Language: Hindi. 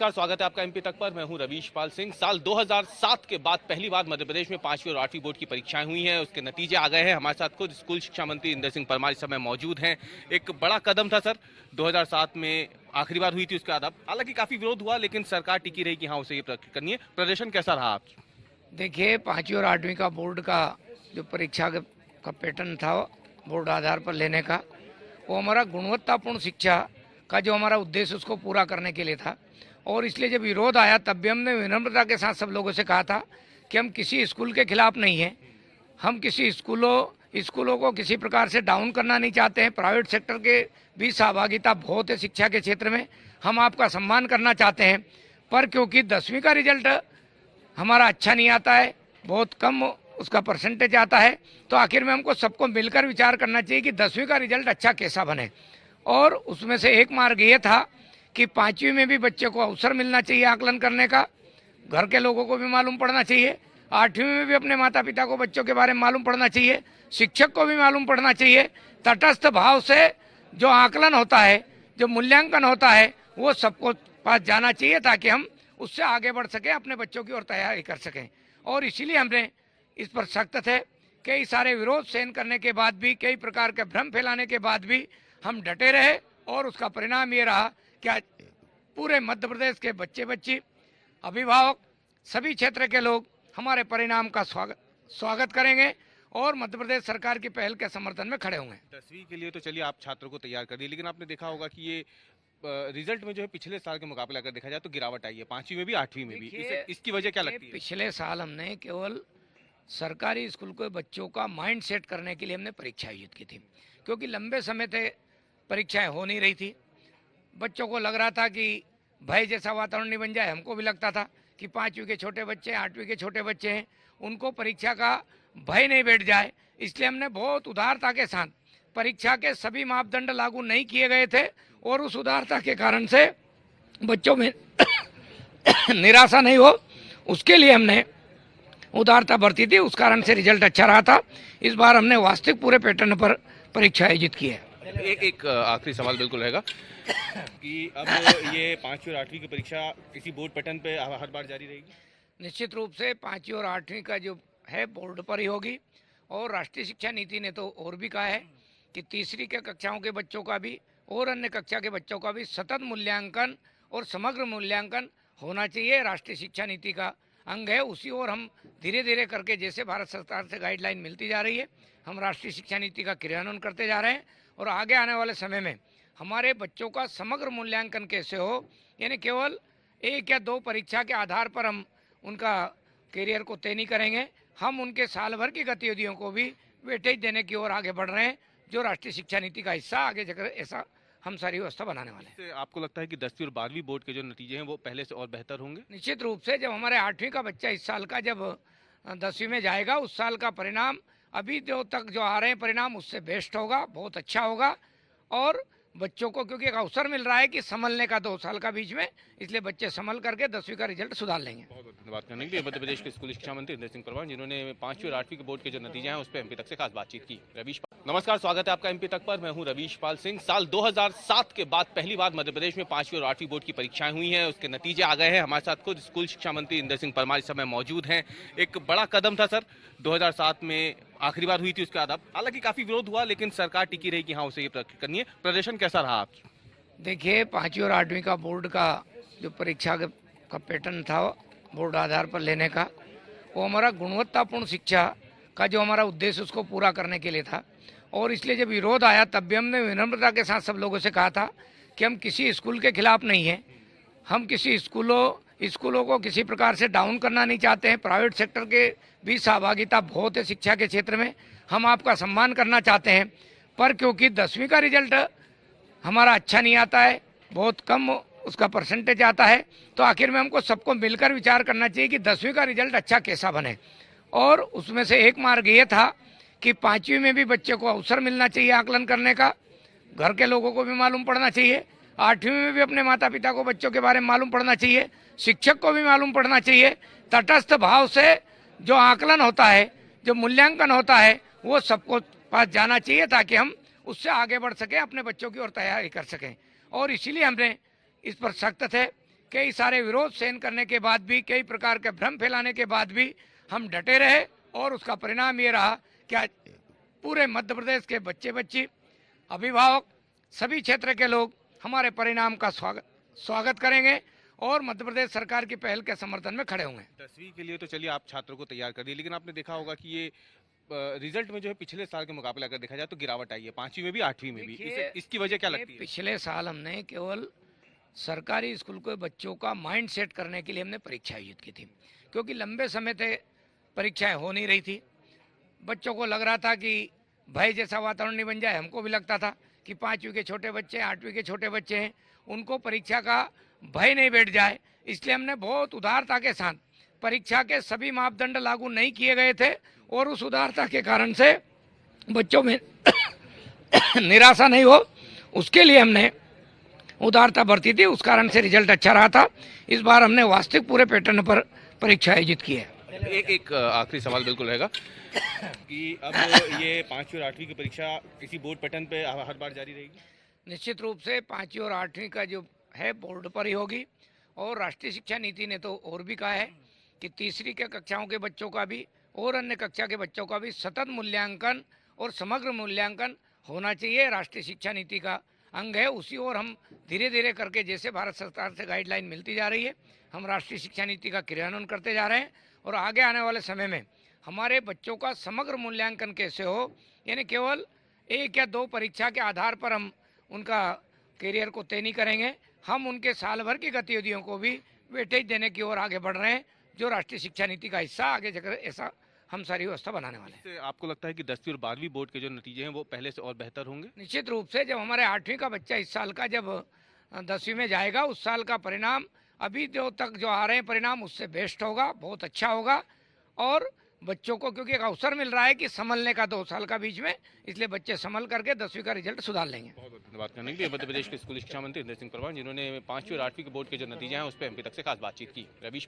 नमस्कार, स्वागत है आपका एमपी तक पर। मैं हूं रवीश पाल सिंह। साल 2007 के बाद पहली बार मध्य प्रदेश में 5वीं और 8वीं बोर्ड की परीक्षाएं हुई हैं, उसके नतीजे आ गए हैं। हमारे साथ खुद स्कूल शिक्षा मंत्री इंदर सिंह परमार इस समय मौजूद हैं। एक बड़ा कदम था सर, 2007 में आखिरी बार हुई थी, उसके बाद हालांकि काफी विरोध हुआ, लेकिन सरकार टिकी रही कि हाँ उसे ये करनी है। प्रदर्शन कैसा रहा आप? देखिए, 5वीं और 8वीं का बोर्ड का जो परीक्षा का पैटर्न था बोर्ड आधार पर लेने का, वो हमारा गुणवत्तापूर्ण शिक्षा का जो हमारा उद्देश्य उसको पूरा करने के लिए था। और इसलिए जब विरोध आया तब भी हमने विनम्रता के साथ सब लोगों से कहा था कि हम किसी स्कूल के खिलाफ नहीं हैं। हम किसी स्कूलों को किसी प्रकार से डाउन करना नहीं चाहते हैं। प्राइवेट सेक्टर के भी सहभागिता बहुत है शिक्षा के क्षेत्र में, हम आपका सम्मान करना चाहते हैं। पर क्योंकि 10वीं का रिजल्ट हमारा अच्छा नहीं आता है, बहुत कम उसका परसेंटेज आता है, तो आखिर में हमको सबको मिलकर विचार करना चाहिए कि 10वीं का रिजल्ट अच्छा कैसा बने। और उसमें से एक मार्ग ये था कि 5वीं में भी बच्चे को अवसर मिलना चाहिए आकलन करने का, घर के लोगों को भी मालूम पड़ना चाहिए। 8वीं में भी अपने माता पिता को बच्चों के बारे में मालूम पड़ना चाहिए, शिक्षक को भी मालूम पड़ना चाहिए। तटस्थ भाव से जो आकलन होता है, जो मूल्यांकन होता है, वो सबको पास जाना चाहिए ताकि हम उससे आगे बढ़ सकें, अपने बच्चों की ओर तैयारी कर सकें। और इसीलिए हमने इस पर सख्त थे। कई सारे विरोध सहन करने के बाद भी, कई प्रकार के भ्रम फैलाने के बाद भी हम डटे रहे और उसका परिणाम ये रहा कि आज पूरे मध्य प्रदेश के बच्चे बच्ची, अभिभावक, सभी क्षेत्र के लोग हमारे परिणाम का स्वागत करेंगे और मध्य प्रदेश सरकार की पहल के समर्थन में खड़े होंगे। 10वीं के लिए तो चलिए आप छात्रों को तैयार कर दिए, लेकिन आपने देखा होगा कि ये रिजल्ट में जो है पिछले साल के मुकाबले अगर देखा जाए तो गिरावट आई है, 5वीं में भी 8वीं में भी। इसकी वजह क्या लगती है? पिछले साल हमने केवल सरकारी स्कूल के बच्चों का माइंड सेट करने के लिए हमने परीक्षा आयोजित की थी, क्योंकि लंबे समय से परीक्षाएं हो नहीं रही थी। बच्चों को लग रहा था कि भय जैसा वातावरण नहीं बन जाए। हमको भी लगता था कि 5वीं के छोटे बच्चे, 8वीं के छोटे बच्चे हैं, उनको परीक्षा का भय नहीं बैठ जाए। इसलिए हमने बहुत उदारता के साथ परीक्षा के सभी मापदंड लागू नहीं किए गए थे और उस उदारता के कारण से बच्चों में निराशा नहीं हो, उसके लिए हमने उदारता बरती थी। उस कारण से रिजल्ट अच्छा रहा था। इस बार हमने वास्तविक पूरे पैटर्न पर परीक्षा आयोजित की है। एक आखिरी सवाल बिल्कुल रहेगा कि अब ये 5वीं और 8वीं की परीक्षा इसी बोर्ड पैटर्न पे हर बार जारी रहेगी? निश्चित रूप से 5वीं और 8वीं का जो है बोर्ड पर ही होगी। और राष्ट्रीय शिक्षा नीति ने तो और भी कहा है कि तीसरी के कक्षाओं के बच्चों का भी और अन्य कक्षा के बच्चों का भी सतत मूल्यांकन और समग्र मूल्यांकन होना चाहिए। राष्ट्रीय शिक्षा नीति का अंग है, उसी और हम धीरे धीरे करके, जैसे भारत सरकार से गाइडलाइन मिलती जा रही है, हम राष्ट्रीय शिक्षा नीति का क्रियान्वयन करते जा रहे हैं। और आगे आने वाले समय में हमारे बच्चों का समग्र मूल्यांकन कैसे हो, यानी केवल 1 या 2 परीक्षा के आधार पर हम उनका करियर को तय नहीं करेंगे। हम उनके साल भर की गतिविधियों को भी वेटेज देने की ओर आगे बढ़ रहे हैं, जो राष्ट्रीय शिक्षा नीति का हिस्सा आगे जाकर ऐसा हम सारी व्यवस्था बनाने वाले हैं। आपको लगता है कि 10वीं और 12वीं बोर्ड के जो नतीजे हैं वो पहले से और बेहतर होंगे? निश्चित रूप से जब हमारे 8वीं का बच्चा इस साल का जब 10वीं में जाएगा, उस साल का परिणाम अभी जो तक जो आ रहे हैं परिणाम उससे बेस्ट होगा, बहुत अच्छा होगा। और बच्चों को क्योंकि एक अवसर मिल रहा है कि संभलने का 2 साल का बीच में, इसलिए बच्चे संभल करके 10वीं का रिजल्ट सुधार लेंगे। बहुत बहुत धन्यवाद करने के लिए मध्य प्रदेश के स्कूल शिक्षा मंत्री इंदर सिंह परमार, जिन्होंने 5वीं और 8वीं के बोर्ड के जो नतीजे हैं उस पर एमपी तक से खास बातचीत की। रवीश, नमस्कार, स्वागत है आपका एमपी तक पर। मैं हूं रवीश पाल सिंह। साल 2007 के बाद पहली बार मध्य प्रदेश में 5वीं और 8वीं बोर्ड की परीक्षाएं हुई हैं, उसके नतीजे आ गए हैं। हमारे साथ खुद स्कूल शिक्षा मंत्री इंदर सिंह परमार इस समय मौजूद हैं। एक बड़ा कदम था सर, 2007 में आखिरी बार हुई थी, उसके बाद हालांकि काफी विरोध हुआ, लेकिन सरकार टिकी रही कि हाँ उसे ये करनी है। प्रदर्शन कैसा रहा आप? देखिए, 5वीं और 8वीं का बोर्ड का जो परीक्षा का पैटर्न था बोर्ड आधार पर लेने का, वो हमारा गुणवत्तापूर्ण शिक्षा का जो हमारा उद्देश्य उसको पूरा करने के लिए था। और इसलिए जब विरोध आया तब भी हमने विनम्रता के साथ सब लोगों से कहा था कि हम किसी स्कूल के खिलाफ नहीं हैं। हम किसी स्कूलों को किसी प्रकार से डाउन करना नहीं चाहते हैं। प्राइवेट सेक्टर के भी सहभागिता बहुत है शिक्षा के क्षेत्र में, हम आपका सम्मान करना चाहते हैं। पर क्योंकि 10वीं का रिजल्ट हमारा अच्छा नहीं आता है, बहुत कम उसका परसेंटेज आता है, तो आखिर में हमको सबको मिलकर विचार करना चाहिए कि 10वीं का रिजल्ट अच्छा कैसा बने। और उसमें से एक मार्ग ये था कि 5वीं में भी बच्चे को अवसर मिलना चाहिए आकलन करने का, घर के लोगों को भी मालूम पड़ना चाहिए। 8वीं में भी अपने माता पिता को बच्चों के बारे में मालूम पड़ना चाहिए, शिक्षक को भी मालूम पड़ना चाहिए। तटस्थ भाव से जो आकलन होता है, जो मूल्यांकन होता है, वो सबको पास जाना चाहिए ताकि हम उससे आगे बढ़ सकें, अपने बच्चों की ओर तैयारी कर सकें। और इसीलिए हमने इस पर सख्त थे कई सारे विरोध सहन करने के बाद भी, कई प्रकार के भ्रम फैलाने के बाद भी हम डटे रहे और उसका परिणाम ये रहा कि आज पूरे मध्य प्रदेश के बच्चे बच्ची, अभिभावक, सभी क्षेत्र के लोग हमारे परिणाम का स्वागत करेंगे और मध्य प्रदेश सरकार की पहल के समर्थन में खड़े होंगे। 10वीं के लिए तो चलिए आप छात्रों को तैयार कर दिए, लेकिन आपने देखा होगा कि ये रिजल्ट में जो है पिछले साल के मुकाबले अगर देखा जाए तो गिरावट आई है, 5वीं में भी 8वीं में भी। इसकी वजह क्या लगती है? पिछले साल हमने केवल सरकारी स्कूल के बच्चों का माइंड सेट करने के लिए हमने परीक्षा आयोजित की थी, क्योंकि लंबे समय से परीक्षाएं हो नहीं रही थी। बच्चों को लग रहा था कि भय जैसा वातावरण नहीं बन जाए। हमको भी लगता था कि 5वीं के छोटे बच्चे हैं, 8वीं के छोटे बच्चे हैं, उनको परीक्षा का भय नहीं बैठ जाए, इसलिए हमने बहुत उदारता के साथ परीक्षा के सभी मापदंड लागू नहीं किए गए थे और उस उदारता के कारण से बच्चों में निराशा नहीं हो, उसके लिए हमने उदारता बरती थी। उस कारण से रिजल्ट अच्छा रहा था। इस बार हमने वास्तविक पूरे पैटर्न पर परीक्षा आयोजित की है। एक आखिरी सवाल बिल्कुल रहेगा कि अब ये 5वीं और 8वीं की परीक्षा इसी बोर्ड पैटर्न पे हर बार जारी रहेगी? निश्चित रूप से 5वीं और 8वीं का जो है बोर्ड पर ही होगी और राष्ट्रीय शिक्षा नीति ने तो और भी कहा है कि तीसरी के कक्षाओं के बच्चों का भी और अन्य कक्षा के बच्चों का भी सतत मूल्यांकन और समग्र मूल्यांकन होना चाहिए। राष्ट्रीय शिक्षा नीति का अंग है, उसी ओर हम धीरे धीरे करके, जैसे भारत सरकार से गाइडलाइन मिलती जा रही है, हम राष्ट्रीय शिक्षा नीति का क्रियान्वयन करते जा रहे हैं और आगे आने वाले समय में हमारे बच्चों का समग्र मूल्यांकन कैसे हो, यानी केवल 1 या 2 परीक्षा के आधार पर हम उनका करियर को तय नहीं करेंगे। हम उनके साल भर की गतिविधियों को भी वेटेज देने की ओर आगे बढ़ रहे हैं, जो राष्ट्रीय शिक्षा नीति का हिस्सा आगे जाकर ऐसा हम सारी व्यवस्था बनाने वाले हैं। आपको लगता है कि 10वीं और 12वीं बोर्ड के जो नतीजे हैं वो पहले से और बेहतर होंगे? निश्चित रूप से जब हमारे 8वीं का बच्चा इस साल का जब 10वीं में जाएगा, उस साल का परिणाम अभी जो तक जो आ रहे हैं परिणाम उससे बेस्ट होगा, बहुत अच्छा होगा। और बच्चों को क्योंकि एक अवसर मिल रहा है कि संभलने का 2 साल का बीच में, इसलिए बच्चे संभल करके 10वीं का रिजल्ट सुधार लेंगे। बहुत बहुत धन्यवाद करने के लिए मध्य प्रदेश के स्कूली शिक्षा मंत्री इंद्र सिंह परमार, जिन्होंने 5वीं और 8वीं के बोर्ड के जो नतीजे हैं उस पर एमपी तक से खास बातचीत की। रवीश